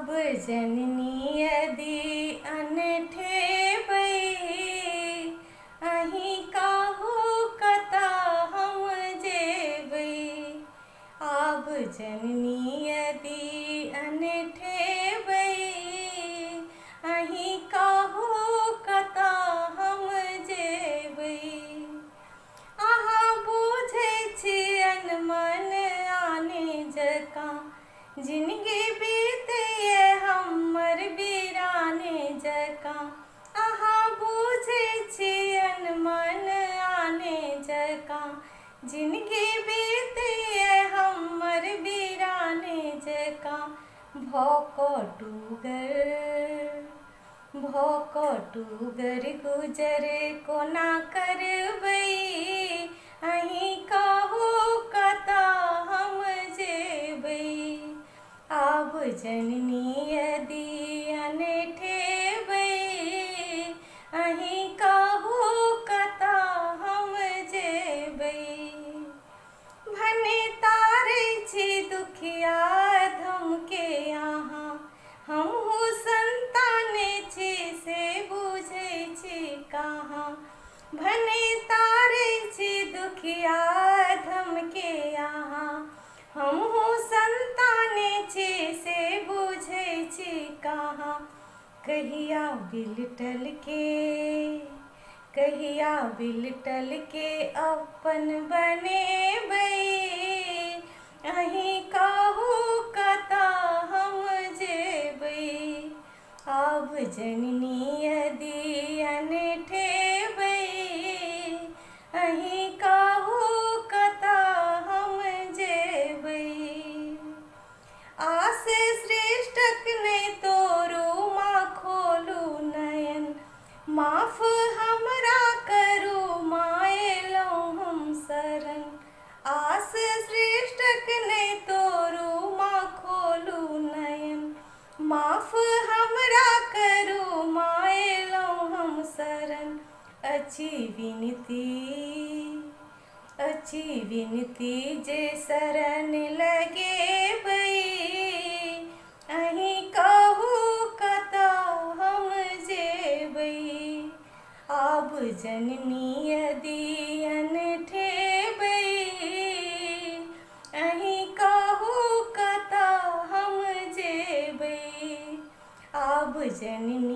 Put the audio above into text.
आब जननी यदि अनठेबै, अहीं कहू कतऽ हम जेबै। आब जननी यदि अनठेबै, अहीं कहू कतऽ हम जेबै। अहाँ बुझै छी अनमन आने जकाँ, जिनगी बीतिए हमर वीराने जकाँ। अहाँ बुझै छी अनमन आने जकाँ, जिनगी बीतिए हमर वीराने जकाँ। भऽ कऽ टूगर गुजर कोना करबै, अहीं कहू कतऽ हम जेबै। आब जननी यदि अनठेबै, अहीं कहू कतऽ हम जेबै। भने तारै छी दुखिया धमके अहाँ, हमहूँ संताने छी से बुझै छी कहाँ। भने तारै छी दुखिया धमके अहाँ, हमहूँ संताने छी से बुझै छी कहाँ। कहिया बिलटल के अपन बनेबै, अहीं कहू कतऽ हम जेबै। आब जननी यदि अनठेबै, अहीं कहू कतऽ हम जेबै। आस सृष्टक नहि तोरू माँ खोलू नयन, माफ हमरा करू माँ एलहुँ हम शरण। आस सृष्टक नहि तोरू माँ खोलू नयन, माफ हमरा करू माँ एलहुँ हम शरण। अछि विनती जे शरण लगेबै, अहीं कहू कतऽ हम जेबै। आब जननी यदि अनठेबै, अहीं कहू कतऽ हम जेबै। आब जननी